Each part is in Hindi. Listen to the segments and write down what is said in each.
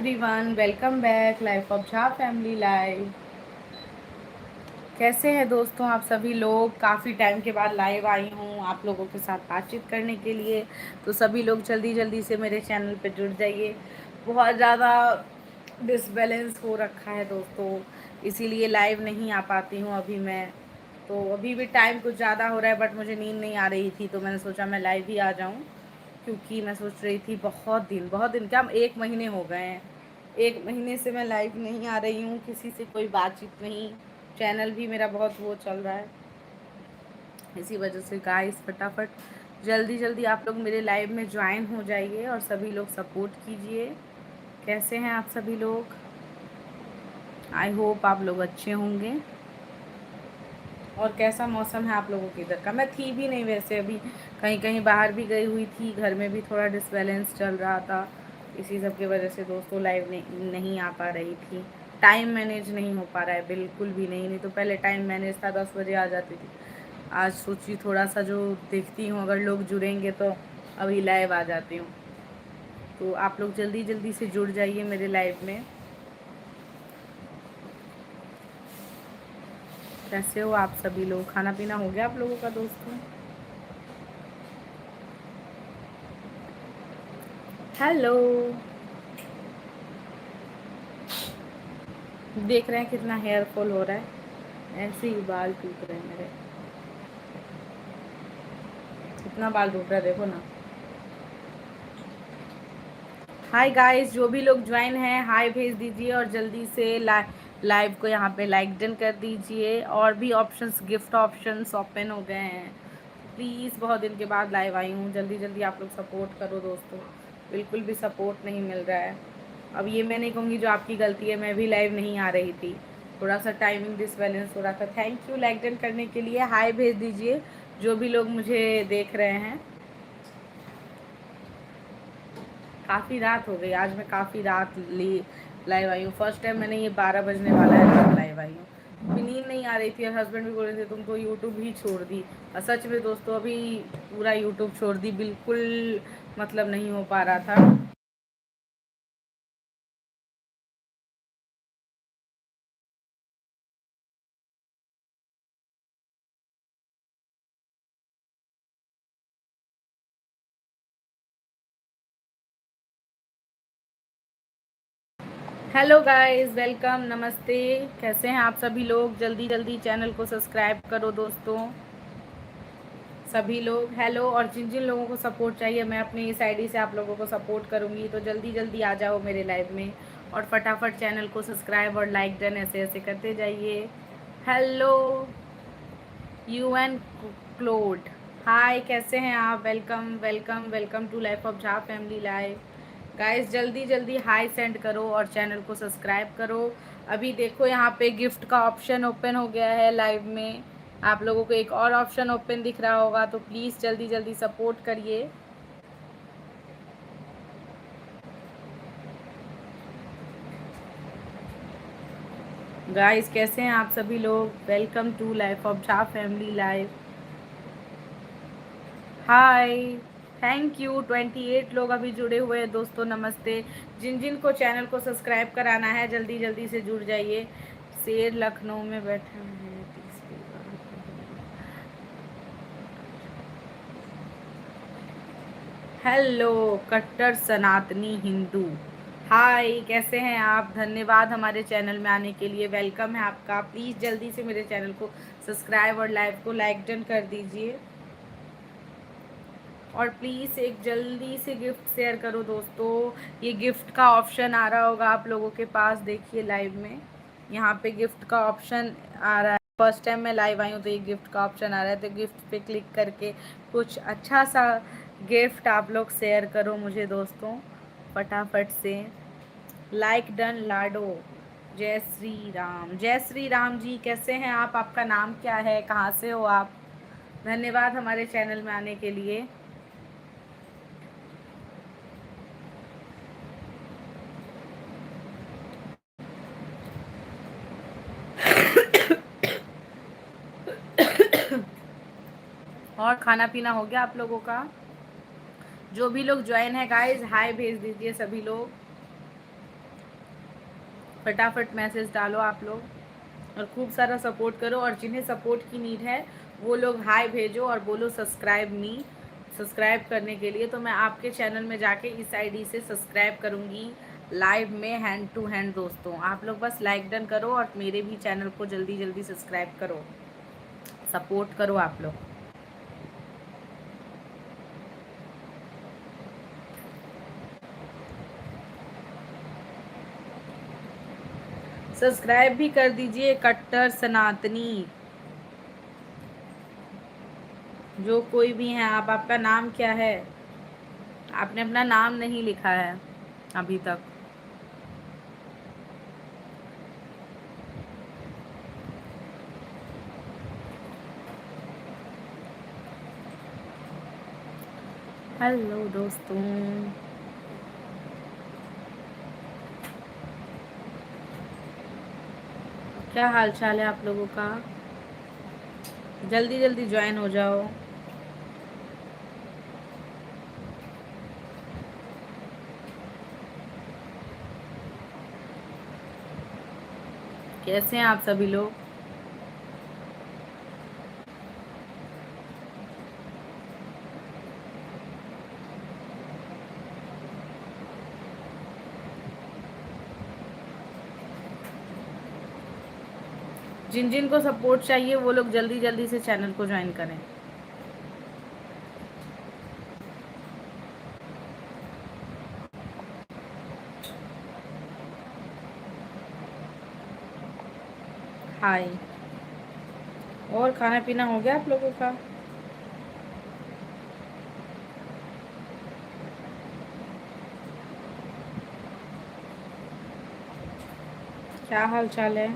Everyone, welcome back life of Jha family live. कैसे हैं दोस्तों आप सभी लोग? काफ़ी टाइम के बाद लाइव आई हूँ आप लोगों के साथ बातचीत करने के लिए। तो सभी लोग जल्दी जल्दी से मेरे चैनल पे जुड़ जाइए। बहुत ज़्यादा डिसबैलेंस हो रखा है दोस्तों, इसीलिए लाइव नहीं आ पाती हूँ अभी मैं। तो अभी भी टाइम कुछ ज़्यादा हो रहा है, बट मुझे नींद नहीं आ रही थी, तो मैंने सोचा मैं लाइव ही आ जाऊँ। क्योंकि मैं सोच रही थी बहुत दिन क्या, 1 महीने हो गए हैं। 1 महीने से मैं लाइव नहीं आ रही हूँ, किसी से कोई बातचीत नहीं। चैनल भी मेरा बहुत वो चल रहा है, इसी वजह से गाइस फटाफट जल्दी जल्दी आप लोग मेरे लाइव में ज्वाइन हो जाइए और सभी लोग सपोर्ट कीजिए। कैसे हैं आप सभी लोग? आई होप आप लोग अच्छे होंगे। और कैसा मौसम है आप लोगों के इधर का? मैं थी भी नहीं वैसे, अभी कहीं कहीं बाहर भी गई हुई थी, घर में भी थोड़ा डिसबैलेंस चल रहा था। इसी सब की वजह से दोस्तों लाइव नहीं आ पा रही थी। टाइम मैनेज नहीं हो पा रहा है, बिल्कुल भी नहीं तो पहले टाइम मैनेज था, 10 बजे आ जाती थी। आज सोची थोड़ा सा जो देखती हूँ, अगर लोग जुड़ेंगे तो अभी लाइव आ जाती हूँ। तो आप लोग जल्दी जल्दी से जुड़ जाइए मेरे लाइव में। कैसे हो आप सभी लोग? खाना पीना हो गया आप लोगों का दोस्तों? हेलो। देख रहे हैं कितना हेयर फॉल हो रहा है, ऐसे ही बाल टूट रहे हैं मेरे। कितना बाल टूट रहा है देखो ना। हाय गाइस, जो भी लोग ज्वाइन हैं हाय भेज दीजिए और जल्दी से लाइव को यहाँ पे लाइक डन कर दीजिए। और भी ऑप्शंस, गिफ्ट ऑप्शंस ओपन हो गए हैं। प्लीज़, बहुत दिन के बाद लाइव आई हूँ, जल्दी जल्दी आप लोग सपोर्ट करो दोस्तों। बिल्कुल भी सपोर्ट नहीं मिल रहा है। अब ये मैं नहीं कहूँगी जो आपकी गलती है, मैं भी लाइव नहीं आ रही थी, थोड़ा सा टाइमिंग डिसबैलेंस हो रहा था। थैंक यू लाइक डन करने के लिए। हाय भेज दीजिए जो भी लोग मुझे देख रहे हैं। काफ़ी रात हो गई, आज मैं काफ़ी रात लाइव आई हूँ। फर्स्ट टाइम मैंने ये 12 बजने वाला है जब लाइव आई हूँ। अभी नींद नहीं आ रही थी और हस्बैंड भी बोल रहे थे तुम तो यूट्यूब ही छोड़ दी। और सच में दोस्तों अभी पूरा यूट्यूब छोड़ दी, बिल्कुल मतलब नहीं हो पा रहा था। हेलो गाइस, वेलकम, नमस्ते। कैसे हैं आप सभी लोग? जल्दी जल्दी चैनल को सब्सक्राइब करो दोस्तों सभी लोग। हेलो। और जिन जिन लोगों को सपोर्ट चाहिए, मैं अपनी इस आईडी से आप लोगों को सपोर्ट करूंगी, तो जल्दी जल्दी आ जाओ मेरे लाइव में और फटाफट चैनल को सब्सक्राइब और लाइक डन ऐसे ऐसे करते जाइए। हेलो यू एन क्लोड, हाय, कैसे हैं आप? Welcome welcome welcome to life of Jha family live. Guys जल्दी जल्दी हाय सेंड करो और चैनल को सब्सक्राइब करो। अभी देखो यहाँ पे गिफ्ट का ऑप्शन ओपन हो गया है लाइव में। आप लोगों को एक और ऑप्शन ओपन दिख रहा होगा, तो प्लीज़ जल्दी जल्दी सपोर्ट करिए। गाइस कैसे हैं आप सभी लोग? Welcome to life of Jha family live. Hi, thank you. 28 लोग अभी जुड़े हुए हैं दोस्तों, नमस्ते। जिन जिन को चैनल को सब्सक्राइब कराना है जल्दी जल्दी से जुड़ जाइए। शेर लखनऊ में बैठे हैं। हेलो कट्टर सनातनी हिंदू, हाय, कैसे हैं आप? धन्यवाद हमारे चैनल में आने के लिए, वेलकम है आपका। प्लीज़ जल्दी से मेरे चैनल को सब्सक्राइब और लाइव को लाइक डन कर दीजिए। और प्लीज़ एक जल्दी से गिफ्ट शेयर करो दोस्तों। ये गिफ्ट का ऑप्शन आ रहा होगा आप लोगों के पास, देखिए लाइव में यहाँ पे गिफ्ट का ऑप्शन आ रहा है। फर्स्ट टाइम मैं लाइव आई हूँ तो ये गिफ्ट का ऑप्शन आ रहा है, तो गिफ्ट पे क्लिक करके कुछ अच्छा सा गिफ्ट आप लोग शेयर करो मुझे दोस्तों फटाफट से। लाइक डन लाडो। जय श्री राम, जय श्री राम जी। कैसे हैं आप? आपका नाम क्या है? कहाँ से हो आप? धन्यवाद हमारे चैनल में आने के लिए। और खाना पीना हो गया आप लोगों का? जो भी लोग ज्वाइन है गाइस हाय भेज दीजिए सभी लोग। फटाफट मैसेज डालो आप लोग और खूब सारा सपोर्ट करो। और जिन्हें सपोर्ट की नीड है वो लोग हाय भेजो और बोलो सब्सक्राइब मी, सब्सक्राइब करने के लिए। तो मैं आपके चैनल में जाके इस आईडी से सब्सक्राइब करूँगी लाइव में हैंड टू हैंड। दोस्तों आप लोग बस लाइक डन करो और मेरे भी चैनल को जल्दी जल्दी सब्सक्राइब करो, सपोर्ट करो आप लोग। सब्सक्राइब भी कर दीजिए कट्टर सनातनी, जो कोई भी हैं आप। आपका नाम क्या है? आपने अपना नाम नहीं लिखा है अभी तक। हेलो दोस्तों, क्या हाल चाल है आप लोगों का? जल्दी जल्दी ज्वाइन हो जाओ। कैसे हैं आप सभी लोग? जिन जिन को सपोर्ट चाहिए वो लोग जल्दी जल्दी से चैनल को ज्वाइन करें। हाय। और खाना पीना हो गया आप लोगों का? क्या हाल चाल है?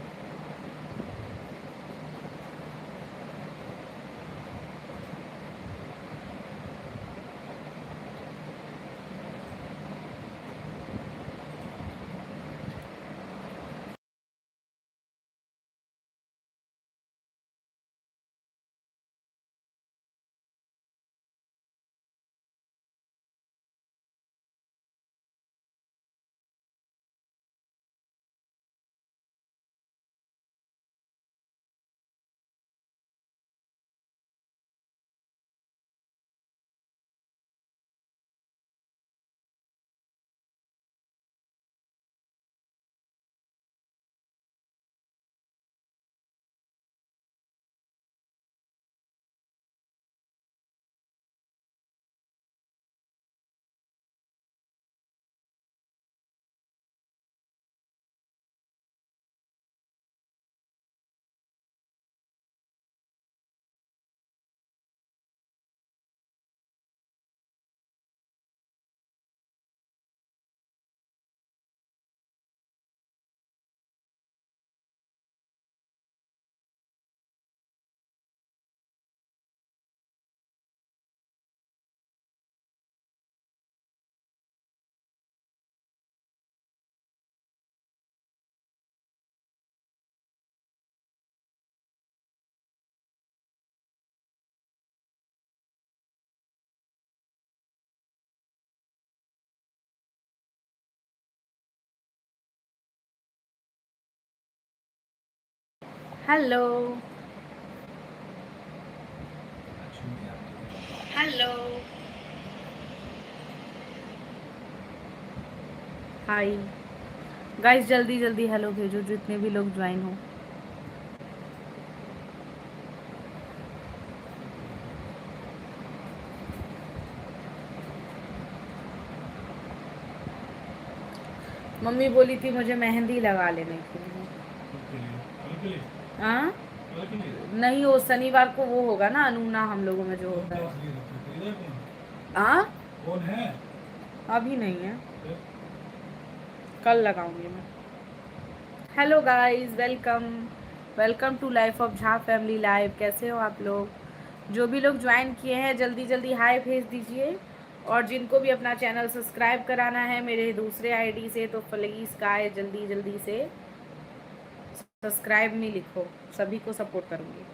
हेलो। हेलो। हाय गाइस, जल्दी जल्दी हेलो भेजो जितने भी लोग ज्वाइन हो। मम्मी बोली थी मुझे मेहंदी लगा लेने के लिए। हाँ नहीं, वो शनिवार को वो होगा ना अनूना हम लोगों में जो होता है। हाँ अभी नहीं है, कल लगाऊंगी मैं। Hello guys, welcome, welcome to life of Jha family live. कैसे हो आप लोग? जो भी लोग ज्वाइन किए हैं जल्दी जल्दी हाय भेज दीजिए। और जिनको भी अपना चैनल सब्सक्राइब कराना है मेरे दूसरे आईडी से तो प्लीज़ गाय जल्दी जल्दी से सब्सक्राइब में लिखो, सभी को सपोर्ट करूँगी।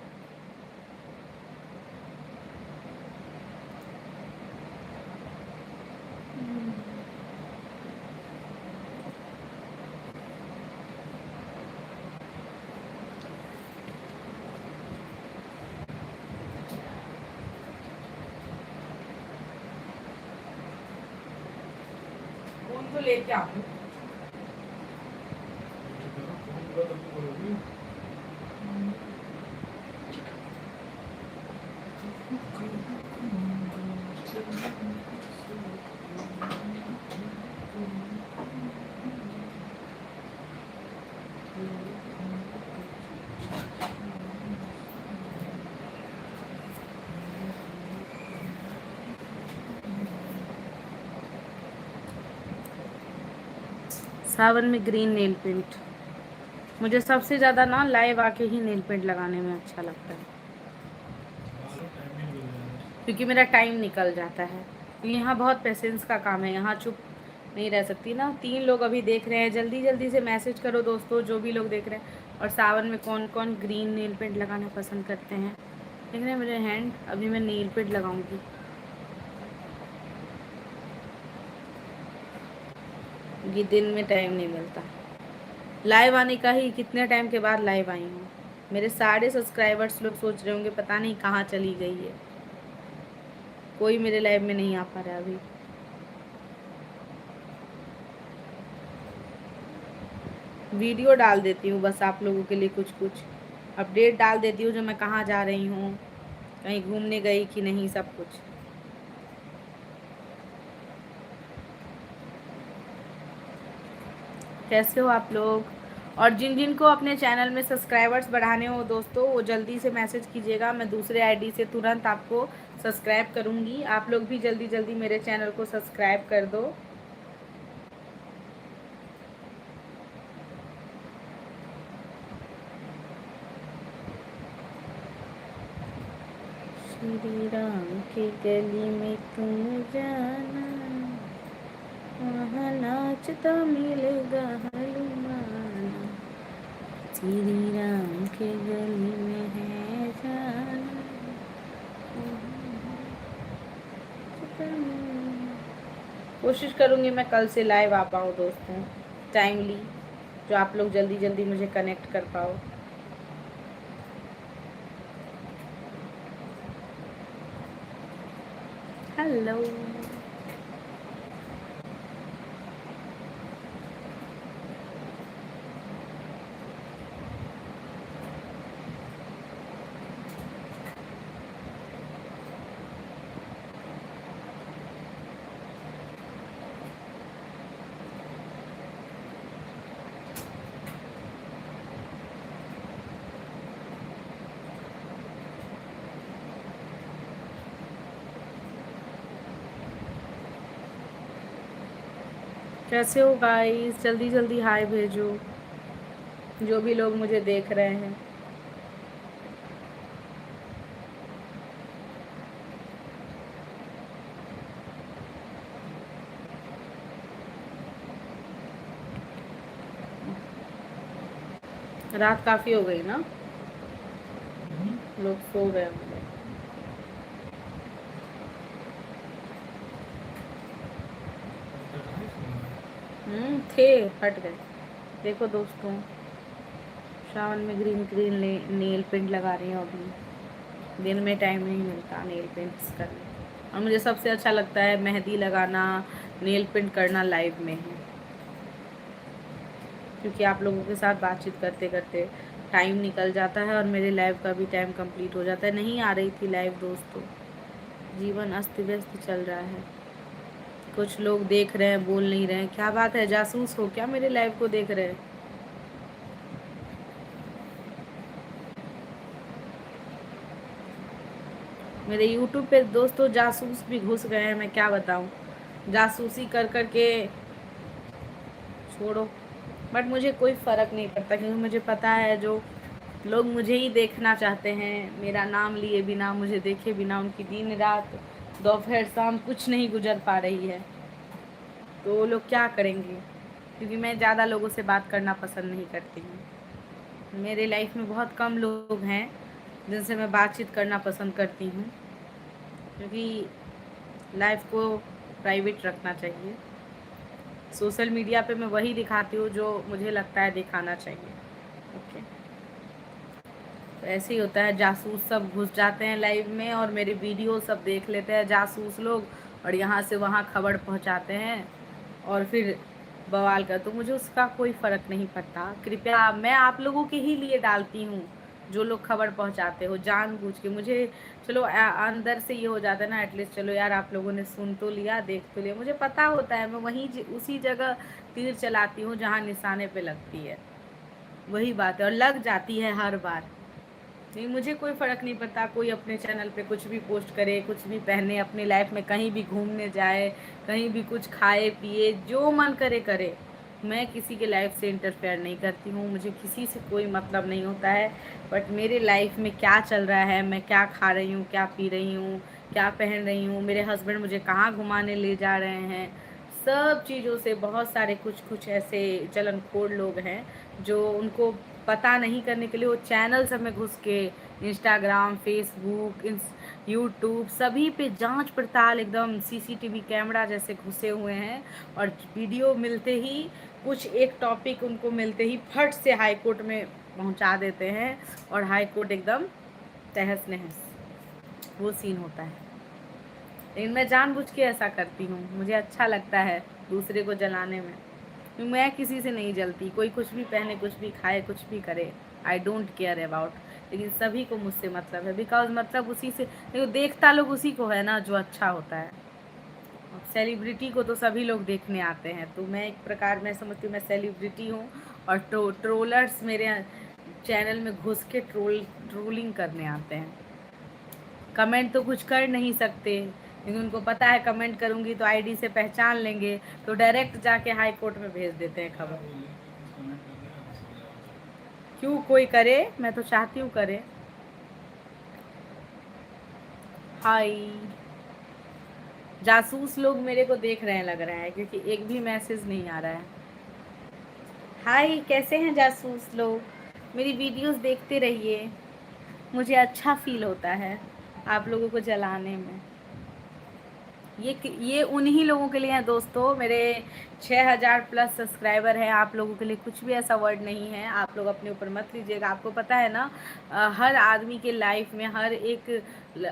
तो लेके आऊँ। सावन में ग्रीन नेल पेंट, मुझे सबसे ज़्यादा ना लाइव आके ही नेल पेंट लगाने में अच्छा लगता है, क्योंकि मेरा टाइम निकल जाता है। यहाँ बहुत पेशेंस का काम है, यहाँ चुप नहीं रह सकती ना। 3 लोग अभी देख रहे हैं, जल्दी जल्दी से मैसेज करो दोस्तों, जो भी लोग देख रहे हैं। और सावन में कौन कौन ग्रीन नेल पेंट लगाना पसंद करते हैं, देख रहे हैं मेरे हैंड। अभी मैं नेल पेंट लगाऊंगी। ये दिन में टाइम नहीं मिलता लाइव आने का ही, कितने टाइम के बाद लाइव आई हूँ। मेरे सारे सब्सक्राइबर्स लोग सोच रहे होंगे पता नहीं कहाँ चली गई है, कोई मेरे लाइव में नहीं आ पा रहा अभी। वीडियो डाल देती हूँ बस आप लोगों के लिए, कुछ कुछ अपडेट डाल देती हूँ, जो मैं कहाँ जा रही हूँ, कहीं घूमने गई कि नहीं, सब कुछ। कैसे हो आप लोग? और जिन जिन को अपने चैनल में सब्सक्राइबर्स बढ़ाने हो दोस्तों, वो जल्दी से मैसेज कीजिएगा, मैं दूसरे आईडी से तुरंत आपको सब्सक्राइब करूँगी। आप लोग भी जल्दी जल्दी मेरे चैनल को सब्सक्राइब कर दो। श्री राम की गली में तुम जाना, वहाँ नाचता मिलेगा हनुमाना। श्री राम के गली में है जाना। कोशिश करूँगी मैं कल से लाइव आ पाऊँ दोस्तों, टाइमली, जो आप लोग जल्दी जल्दी मुझे कनेक्ट कर पाओ। हेलो, कैसे हो गाइस? जल्दी जल्दी हाय भेजो, जो भी लोग मुझे देख रहे हैं। रात काफ़ी हो गई ना, लोग सो गए होंगे। थे, हट गए। देखो दोस्तों, सावन में ग्रीन ग्रीन नेल पेंट लगा रही हूँ अभी। दिन में टाइम नहीं मिलता नेल पेंट्स करने, और मुझे सबसे अच्छा लगता है मेहंदी लगाना, नेल पेंट करना लाइव में है, क्योंकि आप लोगों के साथ बातचीत करते करते टाइम निकल जाता है और मेरे लाइव का भी टाइम कंप्लीट हो जाता है। नहीं आ रही थी लाइव दोस्तों, जीवन अस्त व्यस्त चल रहा है। कुछ लोग देख रहे हैं, बोल नहीं रहे हैं, क्या बात है? जासूस हो क्या मेरे लाइव को देख रहे हैं? मेरे यूट्यूब पे दोस्तों जासूस भी घुस गए हैं, मैं क्या बताऊं, जासूसी कर कर के छोड़ो। बट मुझे कोई फ़र्क नहीं पड़ता, क्योंकि मुझे पता है जो लोग मुझे ही देखना चाहते हैं, मेरा नाम लिए बिना, मुझे देखे बिना, उनकी दिन रात दोपहर शाम कुछ नहीं गुजर पा रही है, तो वो लोग क्या करेंगे? क्योंकि मैं ज़्यादा लोगों से बात करना पसंद नहीं करती हूँ। मेरे लाइफ में बहुत कम लोग हैं जिनसे मैं बातचीत करना पसंद करती हूँ, क्योंकि लाइफ को प्राइवेट रखना चाहिए। सोशल मीडिया पे मैं वही दिखाती हूँ जो मुझे लगता है दिखाना चाहिए। ओके, तो ऐसे ही होता है, जासूस सब घुस जाते हैं लाइव में और मेरे वीडियो सब देख लेते हैं जासूस लोग, और यहाँ से वहाँ खबर पहुँचाते हैं और फिर बवाल कर, तो मुझे उसका कोई फ़र्क नहीं पड़ता। कृपया, मैं आप लोगों के ही लिए डालती हूँ, जो लोग खबर पहुँचाते हो जानबूझ के। मुझे चलो अंदर से ये हो जाता है ना एटलीस्ट, चलो यार आप लोगों ने सुन तो लिया, देख तो लिया। मुझे पता होता है मैं वहीं उसी जगह तीर चलाती हूँ जहाँ निशाने पे लगती है, वही बात है, और लग जाती है हर बार। नहीं, मुझे कोई फ़र्क नहीं पड़ता, कोई अपने चैनल पे कुछ भी पोस्ट करे, कुछ भी पहने, अपनी लाइफ में कहीं भी घूमने जाए, कहीं भी कुछ खाए पिए, जो मन करे करे। मैं किसी के लाइफ से इंटरफेयर नहीं करती हूँ, मुझे किसी से कोई मतलब नहीं होता है। बट मेरे लाइफ में क्या चल रहा है, मैं क्या खा रही हूँ, क्या पी रही हूँ, क्या पहन रही हूँ, मेरे हस्बैंड मुझे कहाँ घुमाने ले जा रहे हैं, सब चीज़ों से बहुत सारे कुछ कुछ ऐसे चलनखोर लोग हैं जो उनको पता नहीं करने के लिए वो चैनल सब में घुस के इंस्टाग्राम, फेसबुक, यूट्यूब सभी पे जांच पड़ताल एकदम सीसीटीवी कैमरा जैसे घुसे हुए हैं। और वीडियो मिलते ही, कुछ एक टॉपिक उनको मिलते ही फट से हाई कोर्ट में पहुंचा देते हैं, और हाई कोर्ट एकदम तहस नहस, वो सीन होता है। लेकिन मैं जानबूझ के ऐसा करती हूँ, मुझे अच्छा लगता है दूसरे को जलाने में। मैं किसी से नहीं जलती, कोई कुछ भी पहने, कुछ भी खाए, कुछ भी करे, आई डोंट केयर अबाउट। लेकिन सभी को मुझसे मतलब है, बिकॉज मतलब उसी से देखो, देखता लोग उसी को है ना जो अच्छा होता है। सेलिब्रिटी को तो सभी लोग देखने आते हैं, तो मैं एक प्रकार मैं समझती हूँ मैं सेलिब्रिटी हूँ, और ट्रोलर्स मेरे चैनल में घुस के ट्रोलिंग करने आते हैं। कमेंट तो कुछ कर नहीं सकते, लेकिन उनको पता है कमेंट करूंगी तो आईडी से पहचान लेंगे, तो डायरेक्ट जाके हाई कोर्ट में भेज देते हैं खबर। क्यों कोई करे, मैं तो चाहती हूँ करे। हाय, जासूस लोग मेरे को देख रहे हैं लग रहा है, क्योंकि एक भी मैसेज नहीं आ रहा है। हाय, कैसे हैं जासूस लोग, मेरी वीडियोस देखते रहिए, मुझे अच्छा फील होता है आप लोगों को जलाने में। ये उन्हीं लोगों के लिए है दोस्तों, मेरे 6000 प्लस सब्सक्राइबर हैं। आप लोगों के लिए कुछ भी ऐसा वर्ड नहीं है, आप लोग अपने ऊपर मत लीजिएगा। आपको पता है ना, हर आदमी के लाइफ में, हर एक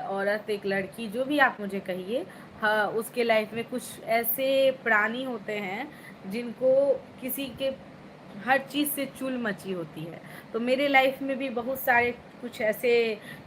औरत, एक लड़की, जो भी आप मुझे कहिए, हाँ, उसके लाइफ में कुछ ऐसे प्राणी होते हैं जिनको किसी के हर चीज़ से चुल मची होती है। तो मेरे लाइफ में भी बहुत सारे कुछ ऐसे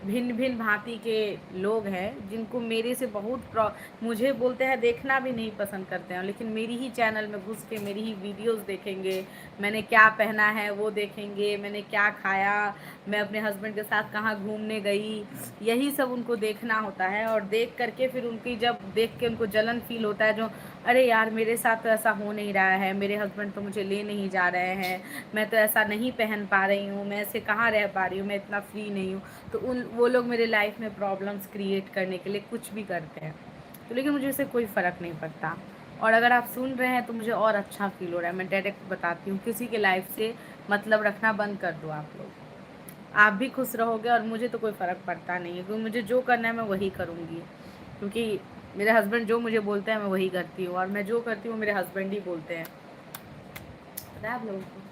भिन्न भिन्न भांति के लोग हैं जिनको मेरे से बहुत मुझे बोलते हैं देखना भी नहीं पसंद करते हैं, लेकिन मेरी ही चैनल में घुस के मेरी ही वीडियोस देखेंगे, मैंने क्या पहना है वो देखेंगे, मैंने क्या खाया, मैं अपने हस्बैंड के साथ कहाँ घूमने गई, यही सब उनको देखना होता है। और देख करके फिर उनकी, जब देख के उनको जलन फील होता है, जो अरे यार मेरे साथ तो ऐसा हो नहीं रहा है, मेरे हस्बैंड तो मुझे ले नहीं जा रहे हैं, मैं तो ऐसा नहीं पहन पा रही हूँ, मैं ऐसे कहाँ रह पा रही हूँ, मैं इतना फ्री नहीं हूँ, तो वो लोग मेरे लाइफ में प्रॉब्लम्स क्रिएट करने के लिए कुछ भी करते हैं। तो लेकिन मुझे इससे कोई फ़र्क नहीं पड़ता, और अगर आप सुन रहे हैं तो मुझे और अच्छा फील हो रहा है। मैं डायरेक्ट बताती हूँ, किसी के लाइफ से मतलब रखना बंद कर दो आप लोग, आप भी खुश रहोगे, और मुझे तो कोई फ़र्क पड़ता नहीं है, क्योंकि मुझे जो करना है मैं वही करूँगी। क्योंकि मेरे हस्बैंड जो मुझे बोलते हैं मैं वही करती हूँ, और मैं जो करती हूँ मेरे हस्बैंड ही बोलते हैं, पता है आप लोगों को।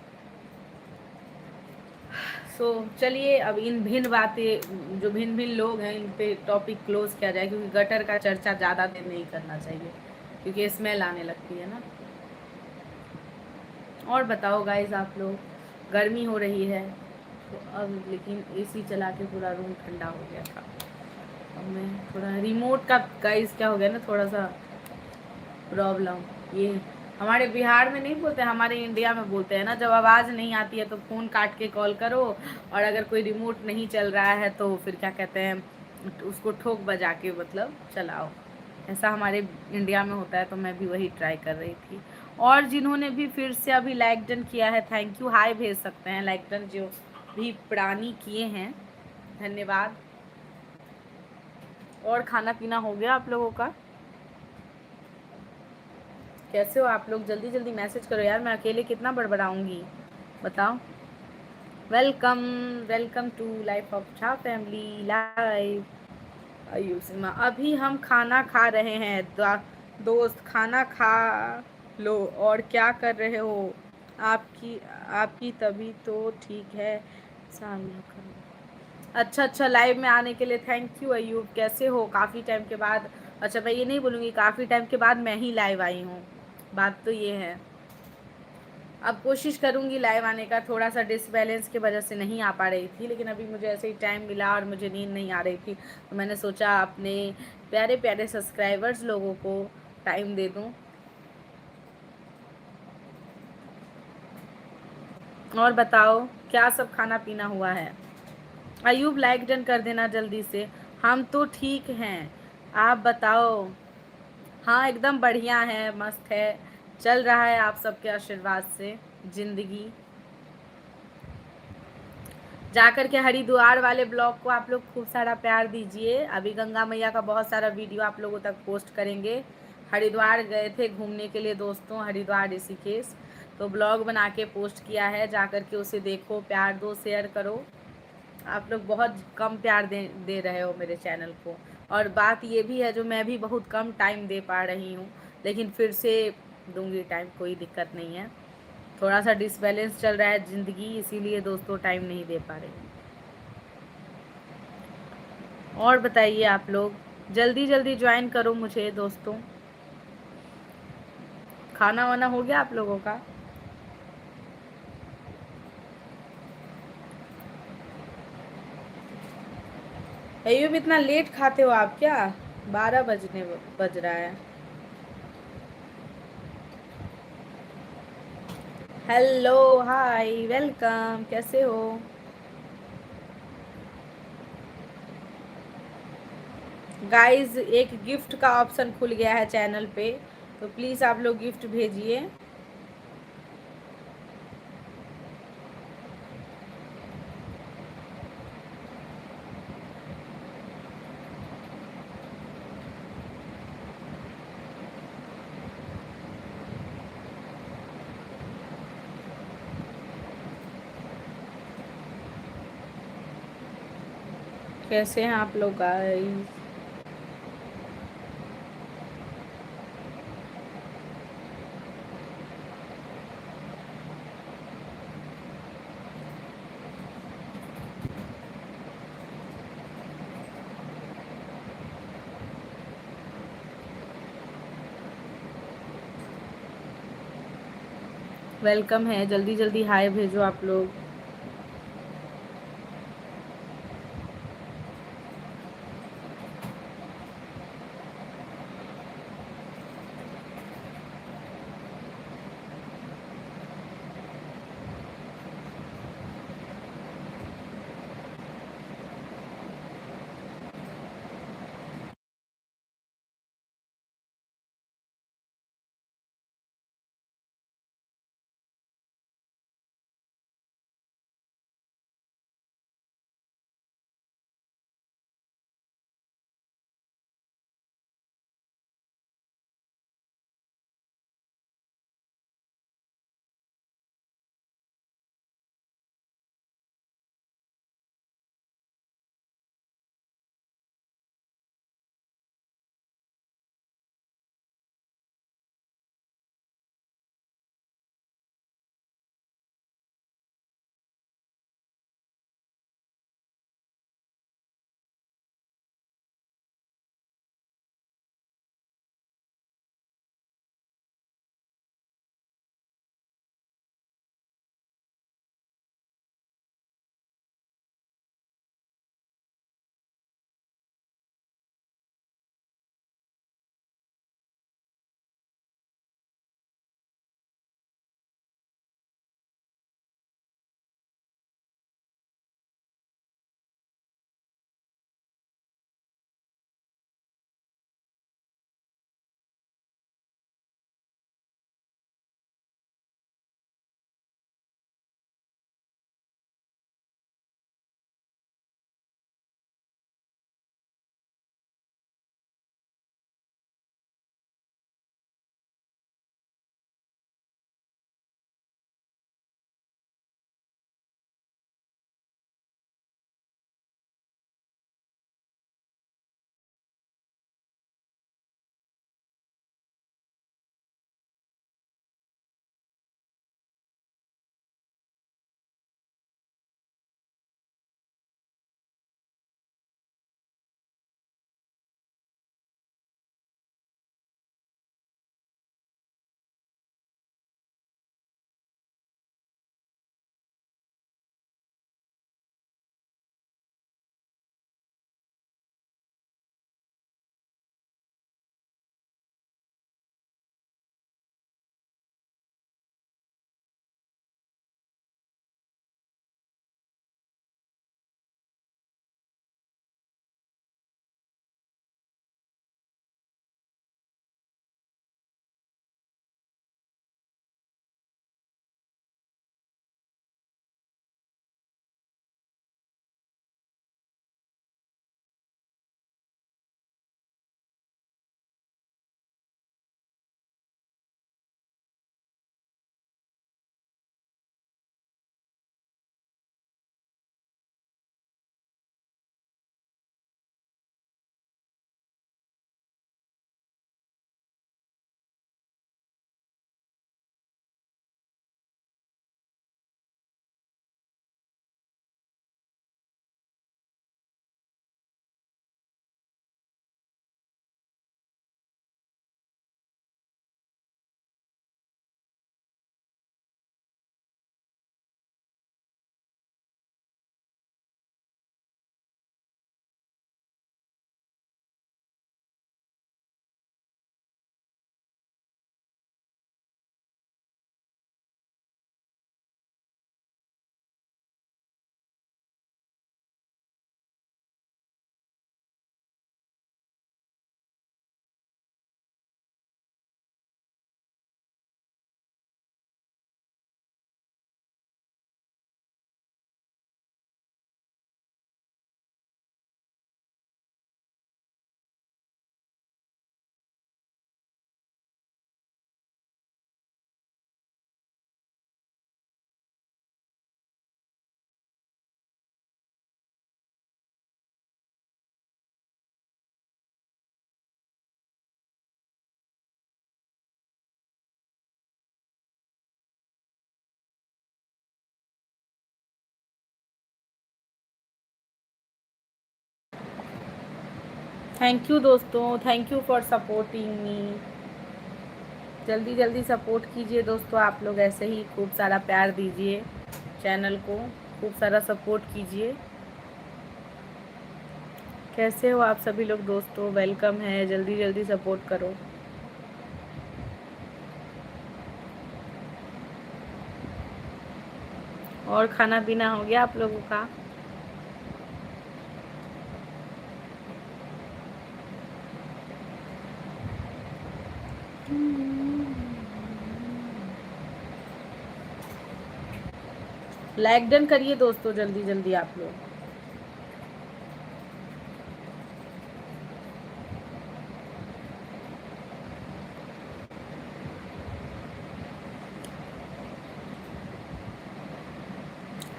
सो चलिए, अब इन भिन्न बातें, जो भिन्न भिन्न लोग हैं, इन पे टॉपिक क्लोज किया जाए, क्योंकि गटर का चर्चा ज़्यादा देर नहीं करना चाहिए, क्योंकि स्मेल आने लगती है ना। और बताओ गाइस, आप लोग, गर्मी हो रही है तो अब, लेकिन एसी चला के पूरा रूम ठंडा हो गया था। अब मैं थोड़ा रिमोट का गाइस क्या हो गया ना, थोड़ा सा प्रॉब्लम। ये हमारे बिहार में नहीं बोलते, हमारे इंडिया में बोलते हैं ना, जब आवाज़ नहीं आती है तो फ़ोन काट के कॉल करो, और अगर कोई रिमोट नहीं चल रहा है तो फिर क्या कहते हैं, उसको ठोक बजा के मतलब चलाओ। ऐसा हमारे इंडिया में होता है, तो मैं भी वही ट्राई कर रही थी। और जिन्होंने भी फिर से अभी लाइक डन किया है, थैंक यू, हाय भेज सकते हैं। लाइक डन जो भी प्राणी किए हैं, धन्यवाद। और खाना पीना हो गया आप लोगों का? कैसे हो आप लोग? जल्दी जल्दी मैसेज करो यार, मैं अकेले कितना बड़बड़ाऊंगी, बताओ। Welcome, welcome to life of Jha family live. Ayushma, अभी हम खाना खा रहे हैं दोस्त, खाना खा लो। और क्या कर रहे हो? आपकी आपकी तभी तो ठीक है, सामने करो। अच्छा अच्छा, लाइव में आने के लिए थैंक यू अयूब, कैसे हो? काफ़ी टाइम के बाद, अच्छा मैं ये नहीं बोलूँगी, काफ़ी टाइम के बाद मैं ही लाइव आई हूँ, बात तो ये है। अब कोशिश करूँगी लाइव आने का, थोड़ा सा डिसबैलेंस की वजह से नहीं आ पा रही थी, लेकिन अभी मुझे ऐसे ही टाइम मिला और मुझे नींद नहीं आ रही थी, तो मैंने सोचा अपने प्यारे प्यारे सब्सक्राइबर्स लोगों को टाइम दे दूँ। और बताओ क्या सब खाना पीना हुआ है? अयूब लाइक डन कर देना जल्दी से। हम तो ठीक हैं, आप बताओ। हाँ एकदम बढ़िया है, मस्त है, चल रहा है आप सबके आशीर्वाद से ज़िंदगी। जाकर के हरिद्वार वाले ब्लॉग को आप लोग खूब सारा प्यार दीजिए। अभी गंगा मैया का बहुत सारा वीडियो आप लोगों तक पोस्ट करेंगे। हरिद्वार गए थे घूमने के लिए दोस्तों, हरिद्वार ऋषिकेश, तो ब्लॉग बना के पोस्ट किया है, जाकर के उसे देखो, प्यार दो, शेयर करो। आप लोग बहुत कम प्यार दे रहे हो मेरे चैनल को। और बात ये भी है, जो मैं भी बहुत कम टाइम दे पा रही हूँ, लेकिन फिर से दूंगी टाइम, कोई दिक्कत नहीं है। थोड़ा सा डिसबैलेंस चल रहा है ज़िंदगी, इसीलिए दोस्तों टाइम नहीं दे पा रही हूँ। और बताइए आप लोग, जल्दी जल्दी ज्वाइन करो मुझे दोस्तों। खाना वाना हो गया आप लोगों का? अयुब इतना लेट खाते हो आप क्या? 12 बज रहा है। हेलो, हाय, वेलकम, कैसे हो? गाइस एक गिफ्ट का ऑप्शन खुल गया है चैनल पे, तो प्लीज़ आप लोग गिफ्ट भेजिए। कैसे हैं आप लोग गाइस? वेलकम है, जल्दी जल्दी हाय भेजो आप लोग। थैंक यू दोस्तों, thank you for supporting me. जल्दी जल्दी सपोर्ट कीजिए दोस्तों, आप लोग ऐसे ही खूब सारा प्यार दीजिए चैनल को, खूब सारा सपोर्ट कीजिए। कैसे हो आप सभी लोग दोस्तों, वेलकम है, जल्दी जल्दी सपोर्ट करो। और खाना पीना हो गया आप लोगों का? लाइक डन करिए दोस्तों जल्दी जल्दी आप लोग।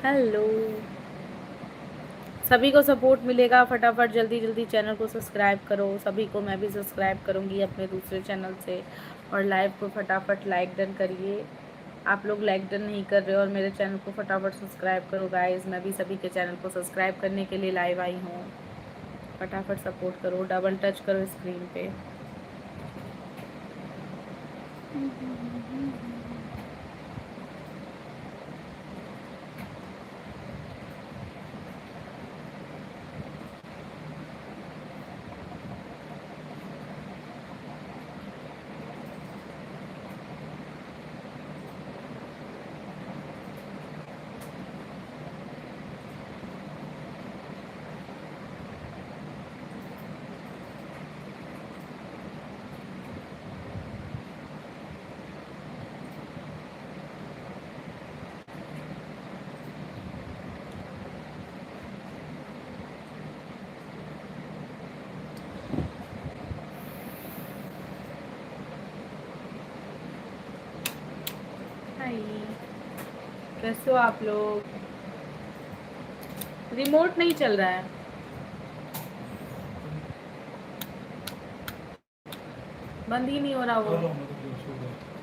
हेलो, सभी को सपोर्ट मिलेगा, फटाफट जल्दी जल्दी चैनल को सब्सक्राइब करो। सभी को मैं भी सब्सक्राइब करूँगी अपने दूसरे चैनल से। और लाइव को फटाफट लाइक डन करिए। आप लोग लाइक डन नहीं कर रहे हो और मेरे चैनल को फटाफट सब्सक्राइब करो गाइस। मैं भी सभी के चैनल को सब्सक्राइब करने के लिए लाइव आई हूँ। फटाफट सपोर्ट करो, डबल टच करो स्क्रीन पे। हाय, कैसे हो आप लोग? रिमोट नहीं चल रहा है, बंद ही नहीं हो रहा वो।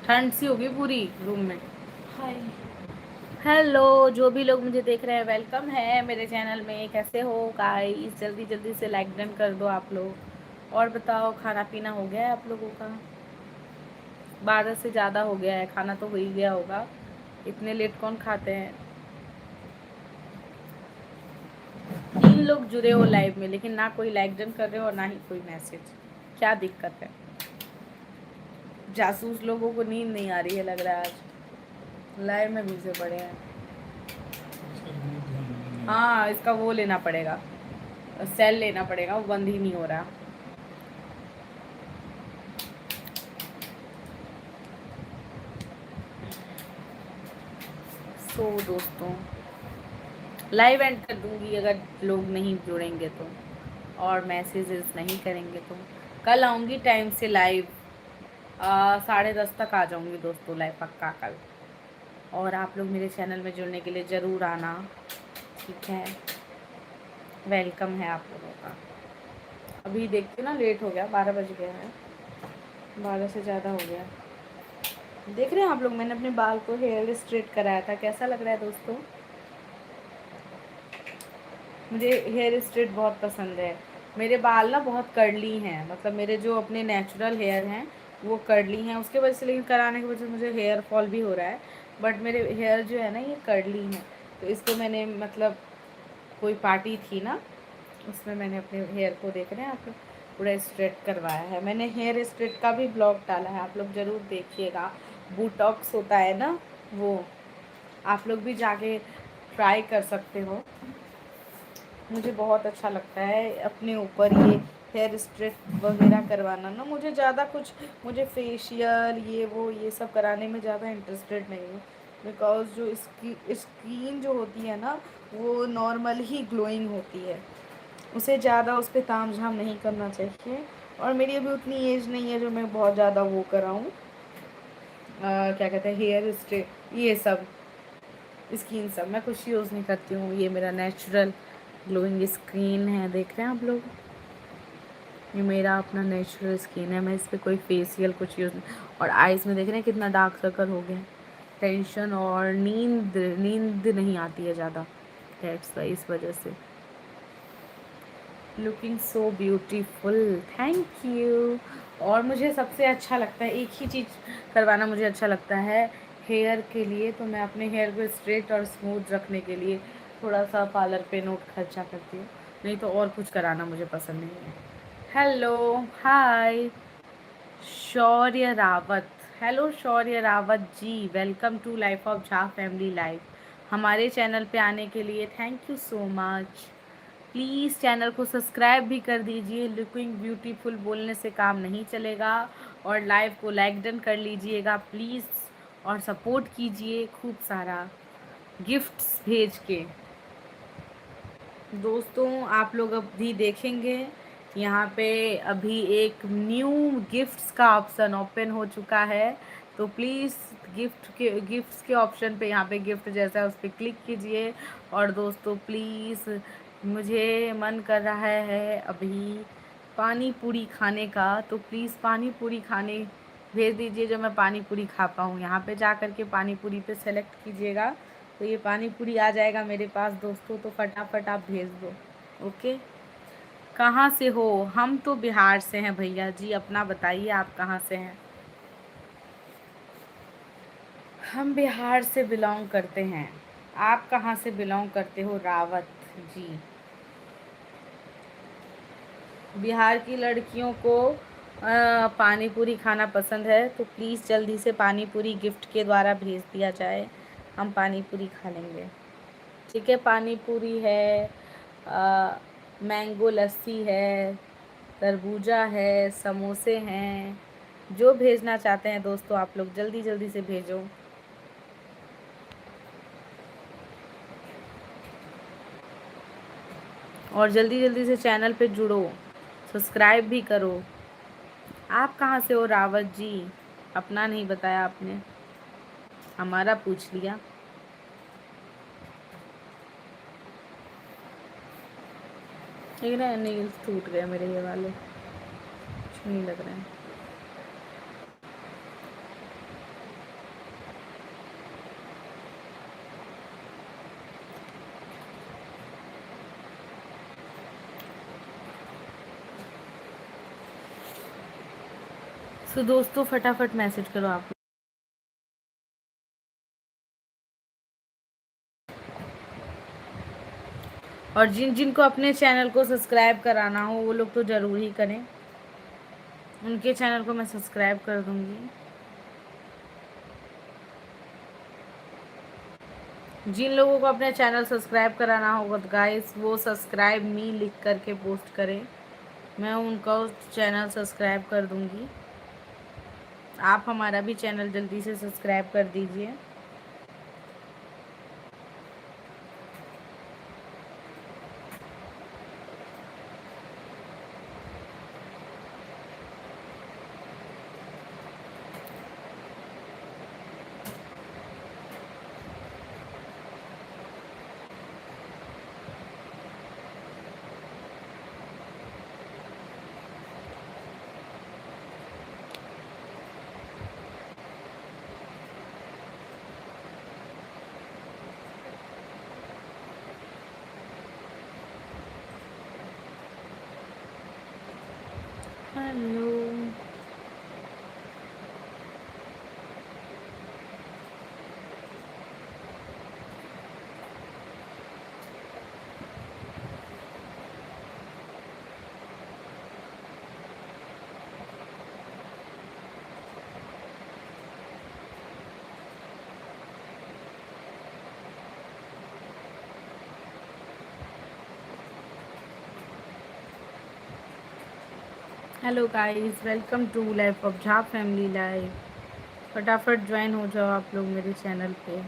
ठंड सी होगी पूरी रूम में। हाय, हेलो, जो भी लोग मुझे देख रहे हैं वेलकम है मेरे चैनल में। कैसे हो गाइस? जल्दी जल्दी से लाइक डन कर दो आप लोग। और बताओ, खाना पीना हो गया है आप लोगों का? 12 से ज़्यादा हो गया है, खाना तो हो ही गया होगा, इतने लेट कौन खाते हैं। 3 लोग जुड़े हो लाइव में, लेकिन ना कोई लाइक डन कर रहे हो और ना ही कोई मैसेज। क्या दिक्कत है? जासूस लोगों को नींद नहीं आ रही है लग रहा है आज, लाइव में घुसे पड़े हैं। हाँ, इसका वो लेना पड़ेगा, सेल लेना पड़ेगा, वो बंद ही नहीं हो रहा। सो दोस्तों, लाइव एंड कर दूंगी अगर लोग नहीं जुड़ेंगे तो, और मैसेजेस नहीं करेंगे तो। कल आऊँगी टाइम से लाइव, 10:30 तक आ जाऊँगी दोस्तों लाइव पक्का कल। और आप लोग मेरे चैनल में जुड़ने के लिए ज़रूर आना, ठीक है? वेलकम है आप लोगों का। अभी देखते ना, लेट हो गया, 12 बज गया है, 12 से ज़्यादा हो गया। देख रहे हैं आप लोग, मैंने अपने बाल को हेयर स्ट्रेट कराया था, कैसा लग रहा है दोस्तों? मुझे हेयर स्ट्रेट बहुत पसंद है। मेरे बाल ना बहुत कर्ली हैं, मतलब मेरे जो अपने नेचुरल हेयर हैं वो कर्ली हैं, उसके वजह से, लेकिन कराने की वजह से मुझे हेयर फॉल भी हो रहा है। बट मेरे हेयर जो है ना ये कर्ली हैं, तो इसको मैंने मतलब कोई पार्टी थी ना, उसमें मैंने अपने हेयर को, देख रहे हैं आप लोग, पूरा स्ट्रेट करवाया है। मैंने हेयर स्ट्रेट का भी ब्लॉग डाला है, आप लोग ज़रूर देखिएगा। बूटॉक्स होता है ना वो, आप लोग भी जाके ट्राई कर सकते हो। मुझे बहुत अच्छा लगता है अपने ऊपर ये हेयर स्ट्रेट वगैरह करवाना ना। मुझे ज़्यादा कुछ, मुझे फेशियल ये वो ये सब कराने में ज़्यादा इंटरेस्टेड नहीं हूँ, बिकॉज जो इसकी स्किन जो होती है ना वो नॉर्मल ही ग्लोइंग होती है, उसे ज़्यादा उस पर ताम झाम नहीं करना चाहिए। और मेरी अभी उतनी एज नहीं है जो मैं बहुत ज़्यादा वो कराऊँ, क्या कहते हैं, हेयर स्ट्रेट ये सब, स्किन सब मैं कुछ यूज़ नहीं करती हूँ। ये मेरा नेचुरल ग्लोइंग स्किन है, देख रहे हैं आप लोग, ये मेरा अपना नेचुरल स्किन है, मैं इस पर कोई फेशियल कुछ यूज़ नहीं। और आइज़ में देख रहे हैं कितना डार्क सर्कल हो गया, टेंशन और नींद नींद नहीं आती है ज़्यादा, दैट्स वाई, इस वजह से। Looking so beautiful, thank you. और मुझे सबसे अच्छा लगता है, एक ही चीज़ करवाना मुझे अच्छा लगता है हेयर के लिए, तो मैं अपने हेयर को स्ट्रेट और स्मूथ रखने के लिए थोड़ा सा पार्लर पे नोट खर्चा करती हूँ, नहीं तो और कुछ कराना मुझे पसंद नहीं है। Hello, hi Shaurya Rawat. Hello Shaurya Rawat ji, welcome to life of Jha family life. हमारे चैनल पे आने के लिए thank you so much. Please channel को सब्सक्राइब भी कर दीजिए, लुकिंग ब्यूटीफुल बोलने से काम नहीं चलेगा, और लाइव को लाइक डन कर लीजिएगा प्लीज़, और सपोर्ट कीजिए खूब सारा गिफ्ट्स भेज के। दोस्तों आप लोग अभी देखेंगे यहाँ पे अभी एक न्यू गिफ्ट्स का ऑप्शन ओपन हो चुका है, तो प्लीज़ गिफ्ट्स के ऑप्शन पे यहाँ पे गिफ्ट जैसा है उस पर क्लिक कीजिए। और दोस्तों प्लीज़, मुझे मन कर रहा है अभी पानी पूरी खाने का, तो प्लीज़ पानी पूरी खाने भेज दीजिए जो मैं पानी पूरी खा पाऊँ। यहाँ पे जा कर के पानी पूरी पे सेलेक्ट कीजिएगा, तो ये पानी पूरी आ जाएगा मेरे पास दोस्तों, तो फटाफट आप भेज दो। ओके, कहाँ से हो? हम तो बिहार से हैं भैया जी, अपना बताइए आप कहाँ से हैं? हम बिहार से बिलोंग करते हैं। आप कहाँ से बिलोंग करते हो रावत जी? बिहार की लड़कियों को पानी पूरी खाना पसंद है, तो प्लीज़ जल्दी से पानी पूरी गिफ्ट के द्वारा भेज दिया जाए, हम पानी पूरी खा लेंगे। ठीक है, पानी पूरी है, मैंगो लस्सी है, तरबूजा है, समोसे हैं, जो भेजना चाहते हैं दोस्तों आप लोग जल्दी जल्दी से भेजो। और जल्दी जल्दी से चैनल पे जुड़ो, सब्सक्राइब भी करो। आप कहाँ से हो रावत जी? अपना नहीं बताया आपने, हमारा पूछ लिया। लेकिन नील्स टूट गए मेरे ये वाले, कुछ नहीं लग रहे हैं। तो दोस्तों फटाफट मैसेज करो आप। और जिन जिनको अपने चैनल को सब्सक्राइब कराना हो वो लोग तो ज़रूर ही करें, उनके चैनल को मैं सब्सक्राइब कर दूँगी। जिन लोगों को अपने चैनल सब्सक्राइब कराना होगा तो गाइस वो सब्सक्राइब मी लिख करके पोस्ट करें, मैं उनका चैनल सब्सक्राइब कर दूँगी। आप हमारा भी चैनल जल्दी से सब्सक्राइब कर दीजिए। Hello, hello guys, welcome to life of Jha family live. फटाफट ज्वाइन हो जाओ आप लोग मेरे चैनल पे।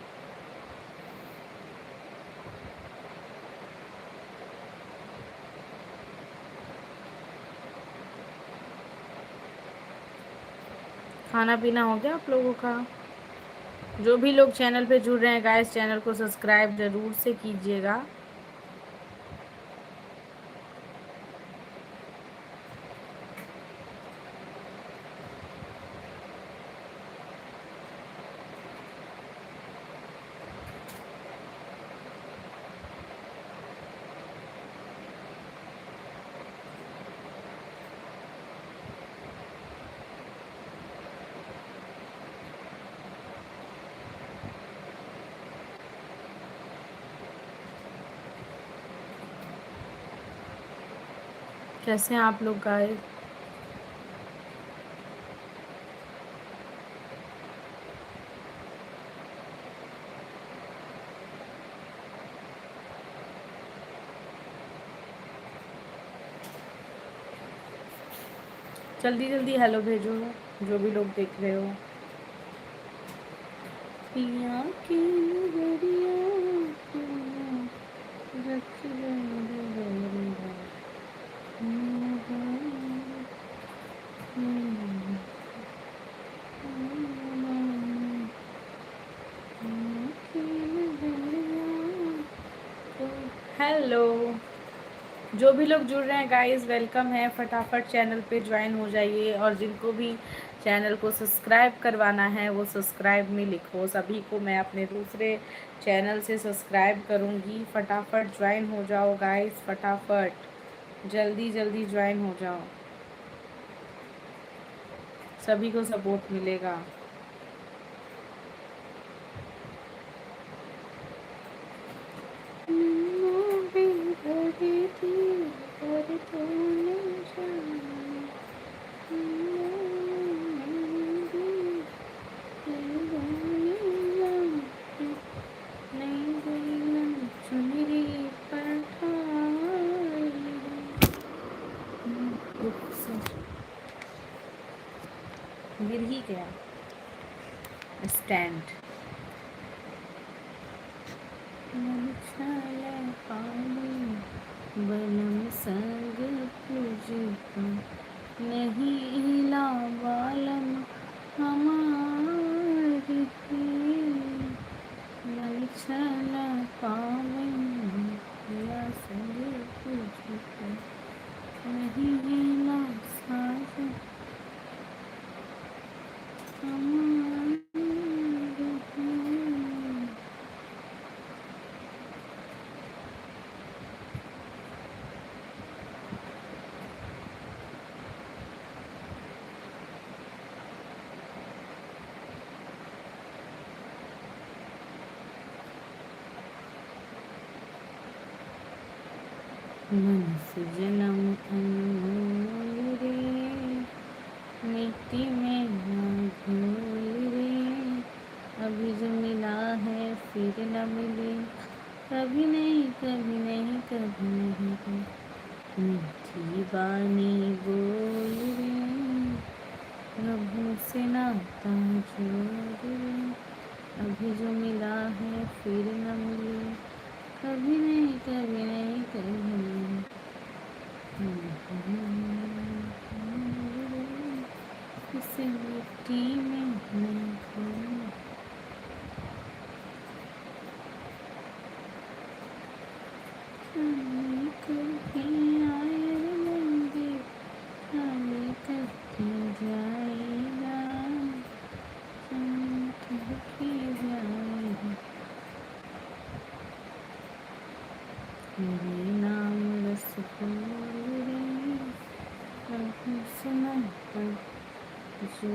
खाना पीना हो गया आप लोगों का? जो भी लोग चैनल पे जुड़ रहे हैं गाइस, चैनल को सब्सक्राइब ज़रूर से कीजिएगा। कैसे हैं आप लोग गाइस? जल्दी जल्दी हेलो भेजो, जो भी लोग देख रहे हो। पिया की नगरिया रख हेलो, जो भी लोग जुड़ रहे हैं गाइस वेलकम है। फटाफट चैनल पे ज्वाइन हो जाइए, और जिनको भी चैनल को सब्सक्राइब करवाना है वो सब्सक्राइब में लिखो। सभी को मैं अपने दूसरे चैनल से सब्सक्राइब करूँगी। फटाफट ज्वाइन हो जाओ गाइस, फटाफट जल्दी जल्दी ज्वाइन हो जाओ, सभी को सपोर्ट मिलेगा। गिर ही गया स्टैंड। बनम संग तुझको नहीं हिला बालम हमारी चला पावे संग तुझको नहीं हिला साज मन से जन्म अनमोल रे, मिट्टी में ना घोल रे, अभी जो मिला है फिर न मिले, कभी नहीं कभी नहीं कभी नहीं। मीठी बानी बोल रे, प्रभु से नाता जोड़ रे, अभी जो मिला है फिर न मिले, कभी नहीं कभी नहीं कभी नहीं। इस मिट्टी में नहीं कभी आए बंदे खाली करके जाएगा, करके जाएगा। मेरे नाम रसगुल रे, सुना पर जो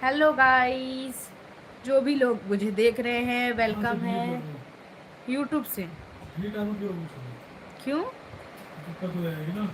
हेलो गाइस, जो भी लोग मुझे देख रहे हैं वेलकम है। यूट्यूब से क्यों? दिक्कत हो जाएगी ना।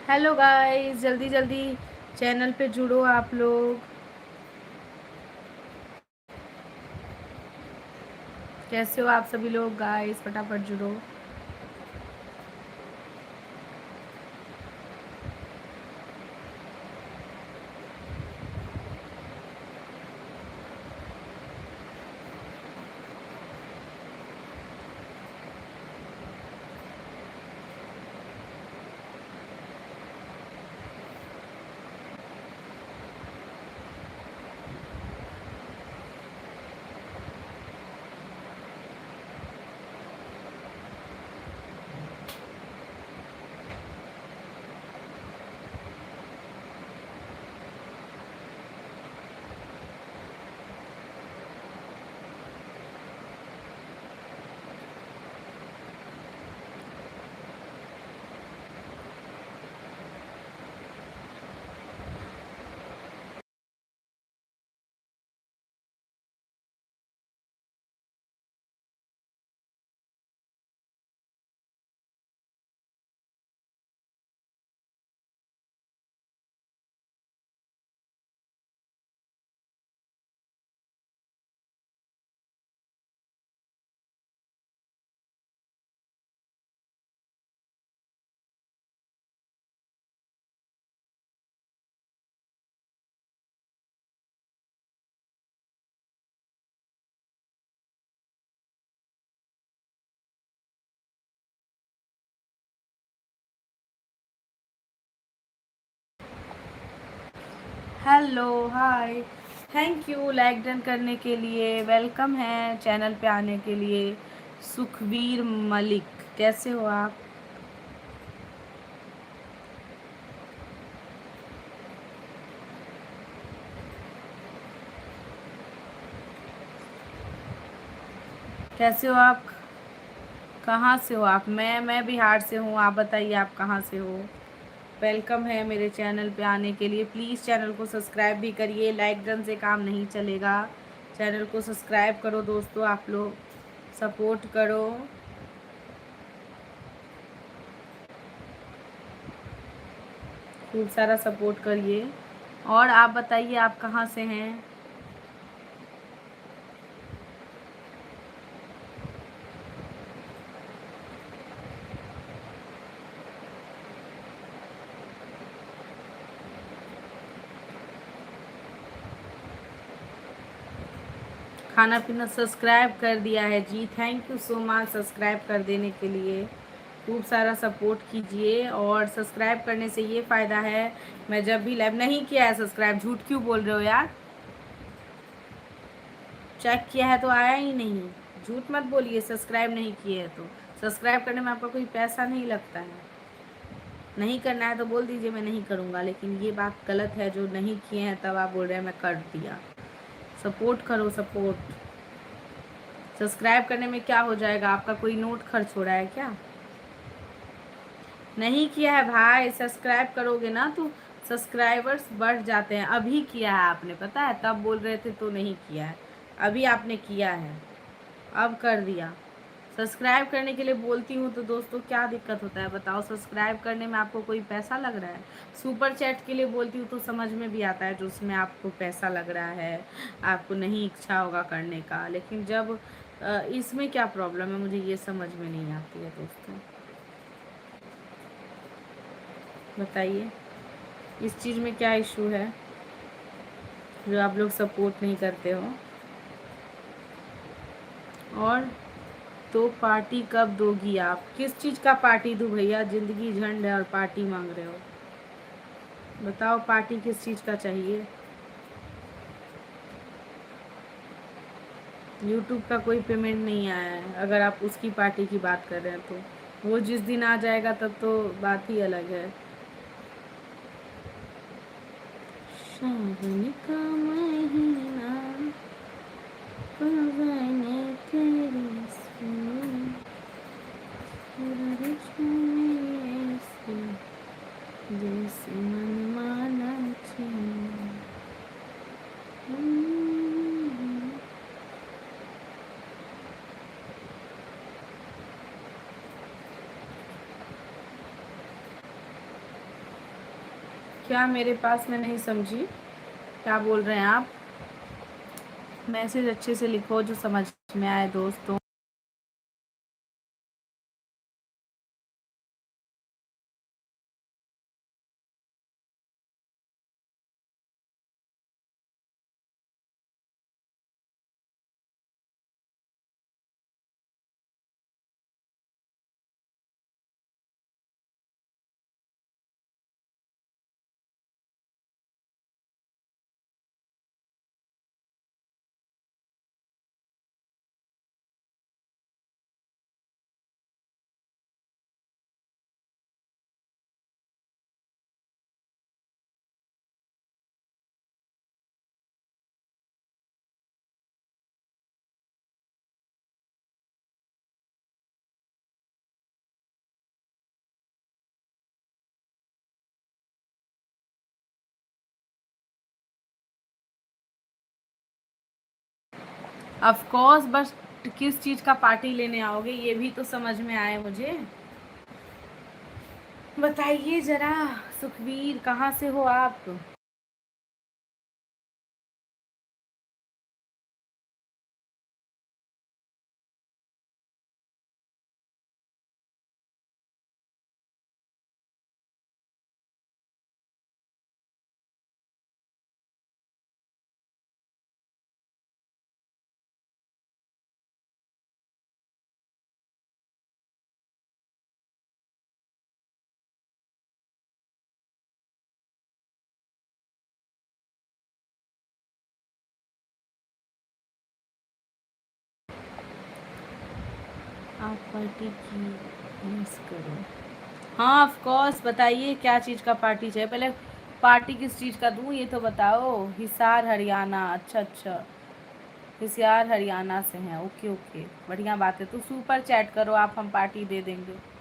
हेलो गाइस, जल्दी जल्दी चैनल पे जुड़ो आप लोग। कैसे हो आप सभी लोग गाइस? फटाफट जुड़ो। Hello, hi, thank you like done करने के लिए। वेलकम है चैनल पे आने के लिए। सुखवीर मलिक, कैसे हो आप? कैसे हो आप? कहाँ से हो आप? मैं बिहार से हूँ। आप बताइए आप कहाँ से हो? वेलकम है मेरे चैनल पे आने के लिए। प्लीज़ चैनल को सब्सक्राइब भी करिए। लाइक डन से काम नहीं चलेगा। चैनल को सब्सक्राइब करो दोस्तों, आप लोग सपोर्ट करो। खूब सारा सपोर्ट करिए। और आप बताइए आप कहाँ से हैं? खाना पीना सब्सक्राइब कर दिया है जी, thank you so much subscribe कर देने के लिए। खूब सारा सपोर्ट कीजिए। और सब्सक्राइब करने से ये फ़ायदा है, मैं जब भी लाइव नहीं किया है सब्सक्राइब, झूठ क्यों बोल रहे हो यार, चेक किया है तो आया ही नहीं, झूठ मत बोलिए। सब्सक्राइब नहीं किए है तो सब्सक्राइब करने में आपका कोई पैसा नहीं लगता है। नहीं करना है तो बोल दीजिए मैं नहीं करूँगा, लेकिन ये बात गलत है जो नहीं किए हैं तब आप बोल रहे हैं मैं कर दिया। सपोर्ट करो, सपोर्ट। सब्सक्राइब करने में क्या हो जाएगा, आपका कोई नोट खर्च हो रहा है क्या? नहीं किया है भाई, सब्सक्राइब करोगे ना तो सब्सक्राइबर्स बढ़ जाते हैं। अभी किया है आपने, पता है, तब बोल रहे थे तो नहीं किया है, अभी आपने किया है, अब कर दिया। सब्सक्राइब करने के लिए बोलती हूँ तो दोस्तों क्या दिक्कत होता है बताओ? सब्सक्राइब करने में आपको कोई पैसा लग रहा है? सुपर चैट के लिए बोलती हूँ तो समझ में भी आता है जो उसमें आपको पैसा लग रहा है, आपको नहीं इच्छा होगा करने का, लेकिन जब इसमें क्या प्रॉब्लम है मुझे ये समझ में नहीं आती है दोस्तों, बताइए इस चीज़ में क्या इशू है जो आप लोग सपोर्ट नहीं करते हो? और तो पार्टी कब दोगी आप? किस चीज़ का पार्टी दूँ भैया, ज़िंदगी झंड है और पार्टी मांग रहे हो? बताओ पार्टी किस चीज़ का चाहिए? यूट्यूब का कोई पेमेंट नहीं आया है, अगर आप उसकी पार्टी की बात कर रहे हैं तो वो जिस दिन आ जाएगा तब तो बात ही अलग है। सावन का महीना, पवन तेरी सुन, बारिश में ऐसी, जैसे मनमाना छे। क्या मेरे पास, मैं नहीं समझी क्या बोल रहे हैं आप? मैसेज अच्छे से लिखो जो समझ में आए दोस्तों। ऑफ कोर्स, बस किस चीज़ का पार्टी लेने आओगे ये भी तो समझ में आए मुझे, बताइए जरा। सुखवीर कहाँ से हो आप? आप पार्टी की मिस करो। हाँ ऑफ कोर्स, बताइए क्या चीज़ का पार्टी चाहिए, पहले पार्टी किस चीज़ का दूँ ये तो बताओ। हिसार हरियाणा, अच्छा अच्छा, हिसार हरियाणा से हैं, ओके ओके, बढ़िया बात है। तो सुपर चैट करो आप, हम पार्टी दे देंगे।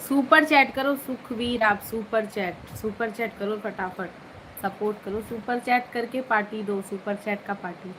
सुपर चैट करो सुखवीर, आप सुपर चैट करो फटाफट, सपोर्ट करो, सुपर चैट करके पार्टी दो, सुपर चैट का पार्टी।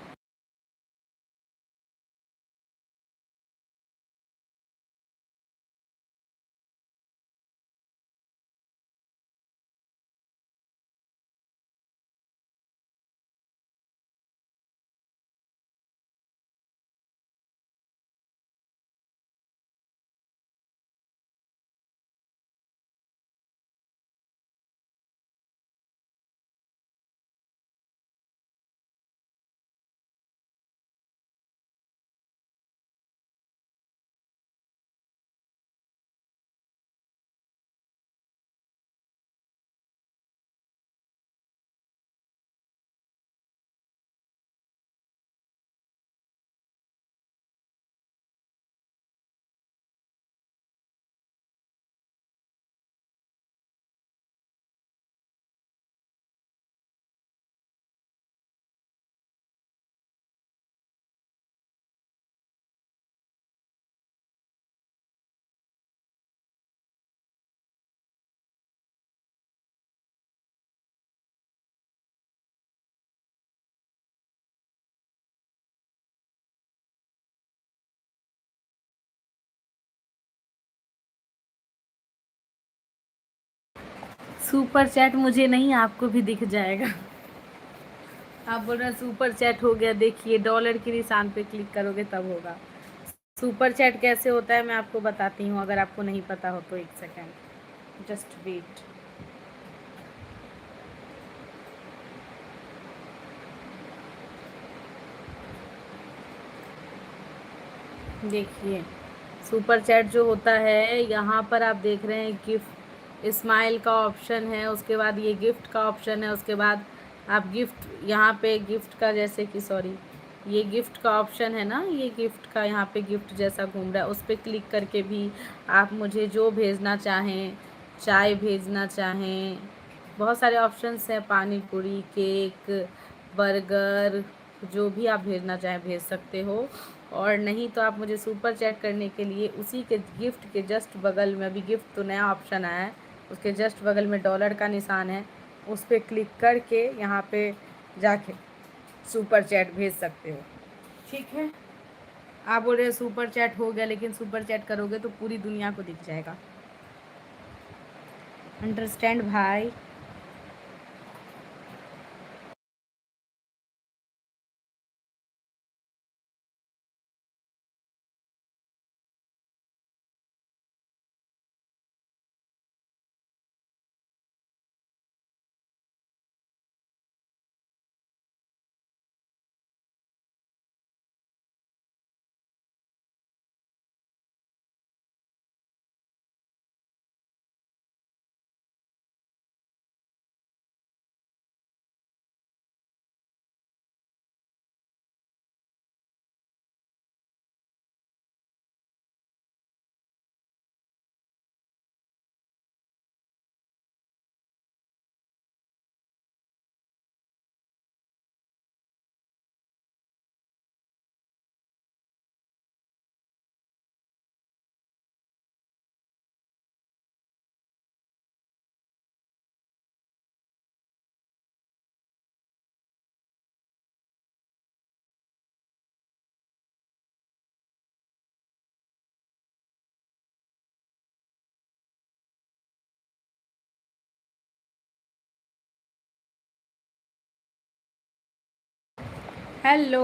सुपर चैट मुझे नहीं, आपको भी दिख जाएगा। आप बोल रहे हैं सुपर चैट हो गया, देखिए डॉलर के निशान पे क्लिक करोगे तब होगा। सुपर चैट कैसे होता है मैं आपको बताती हूँ, अगर आपको नहीं पता हो तो एक सेकेंड, जस्ट वेट। देखिए सुपर चैट जो होता है, यहाँ पर आप देख रहे हैं गिफ्ट स्माइल का ऑप्शन है, उसके बाद ये गिफ्ट का ऑप्शन है, उसके बाद आप गिफ्ट यहाँ पे गिफ्ट का, जैसे कि सॉरी ये गिफ्ट का ऑप्शन है ना, ये गिफ्ट का यहाँ पे गिफ्ट जैसा घूम रहा है, उस पर क्लिक करके भी आप मुझे जो भेजना चाहें, चाय भेजना चाहें, बहुत सारे ऑप्शंस हैं, पानी पूरी, केक, बर्गर, जो भी आप भेजना चाहें भेज सकते हो। और नहीं तो आप मुझे सुपर चैट करने के लिए उसी के गिफ्ट के जस्ट बगल में, अभी गिफ्ट तो नया ऑप्शन आया है, उसके जस्ट बगल में डॉलर का निशान है, उस पर क्लिक करके यहाँ पे जाके सुपर चैट भेज सकते हो। ठीक है, आप बोल रहे सुपर चैट हो गया, लेकिन सुपर चैट करोगे तो पूरी दुनिया को दिख जाएगा। अंडरस्टैंड भाई? हेलो,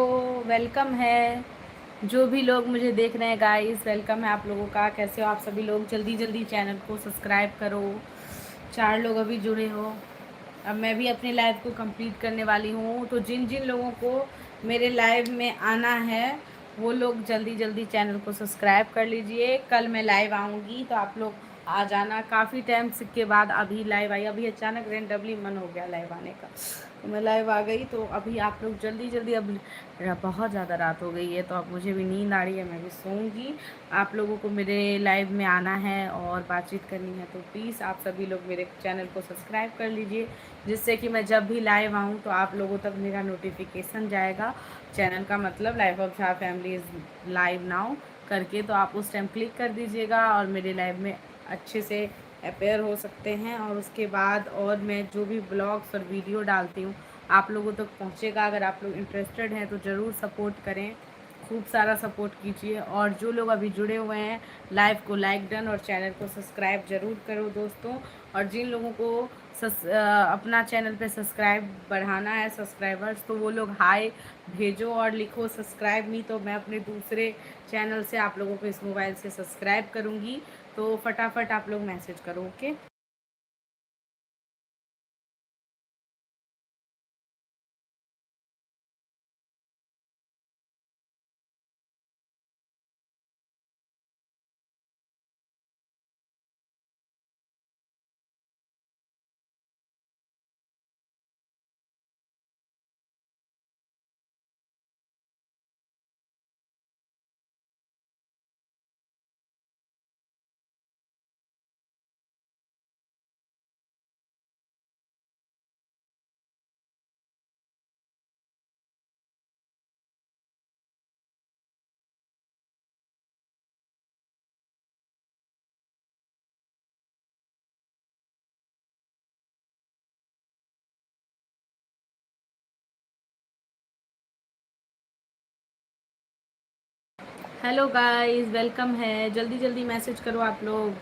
वेलकम है जो भी लोग मुझे देख रहे हैं गाइस, वेलकम है आप लोगों का। कैसे हो आप सभी लोग? जल्दी जल्दी चैनल को सब्सक्राइब करो। 4 लोग अभी जुड़े हो। अब मैं भी अपने लाइव को कंप्लीट करने वाली हूँ, तो जिन जिन लोगों को मेरे लाइव में आना है वो लोग जल्दी जल्दी चैनल को सब्सक्राइब कर लीजिए। कल मैं लाइव आऊँगी तो आप लोग आ जाना। काफ़ी टाइम के बाद अभी लाइव आई, अभी अचानक रेंडमली मन हो गया लाइव आने का, तो मैं लाइव आ गई। तो अभी आप लोग जल्दी जल्दी, अब बहुत ज़्यादा रात हो गई है तो अब मुझे भी नींद आ रही है, मैं भी सोऊंगी। आप लोगों को मेरे लाइव में आना है और बातचीत करनी है, तो प्लीज़ आप सभी लोग मेरे चैनल को सब्सक्राइब कर लीजिए, जिससे कि मैं जब भी लाइव आऊँ तो आप लोगों तक मेरा नोटिफिकेशन जाएगा। चैनल का मतलब life of Jha family is live now करके, तो आप उस टाइम क्लिक कर दीजिएगा और मेरे लाइव में अच्छे से अपेयर हो सकते हैं। और उसके बाद और मैं जो भी ब्लॉग्स और वीडियो डालती हूँ आप लोगों तक पहुँचेगा। अगर आप लोग इंटरेस्टेड हैं तो ज़रूर सपोर्ट करें, खूब सारा सपोर्ट कीजिए। और जो लोग अभी जुड़े हुए हैं लाइव को लाइक डन और चैनल को सब्सक्राइब ज़रूर करो दोस्तों। और जिन लोगों को अपना चैनल पे सब्सक्राइब बढ़ाना है सब्सक्राइबर्स, तो वो लोग हाय भेजो और लिखो सब्सक्राइब मी, तो मैं अपने दूसरे चैनल से आप लोगों को इस मोबाइल से सब्सक्राइब करूँगी। तो फटाफट आप लोग मैसेज करो, ओके। हेलो गाइस, वेलकम है। जल्दी जल्दी मैसेज करो आप लोग।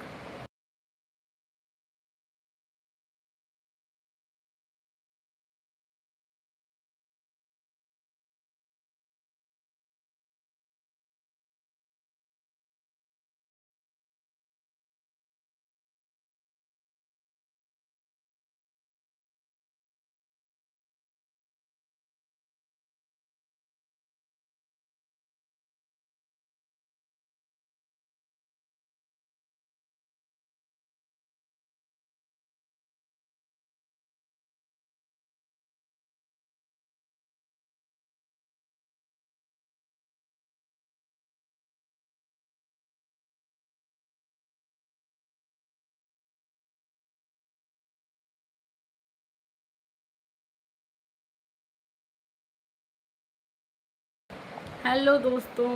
हेलो दोस्तों,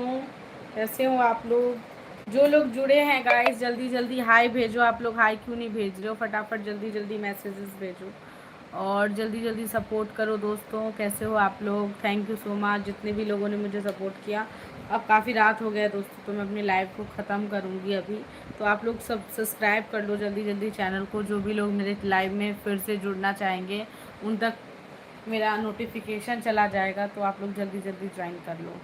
कैसे हो आप लोग? जो लोग जुड़े हैं गाइस जल्दी जल्दी हाय भेजो। आप लोग हाय क्यों नहीं भेज रहे हो? फटाफट जल्दी जल्दी मैसेजेस भेजो और जल्दी जल्दी सपोर्ट करो दोस्तों। कैसे हो आप लोग? थैंक यू सो मच जितने भी लोगों ने मुझे सपोर्ट किया। अब काफ़ी रात हो गया है दोस्तों, तो मैं अपनी लाइव को ख़त्म करूँगी अभी। तो आप लोग सब सब्सक्राइब कर लो जल्दी जल्दी चैनल को। जो भी लोग मेरे लाइव में फिर से जुड़ना चाहेंगे उन तक मेरा नोटिफिकेशन चला जाएगा, तो आप लोग जल्दी जल्दी ज्वाइन कर लो।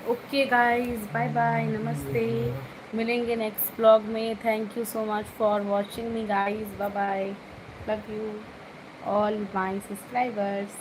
ओके गाइस, बाय बाय, नमस्ते। मिलेंगे नेक्स्ट ब्लॉग में। Thank you so much for watching me guys, bye bye. Love you all my subscribers.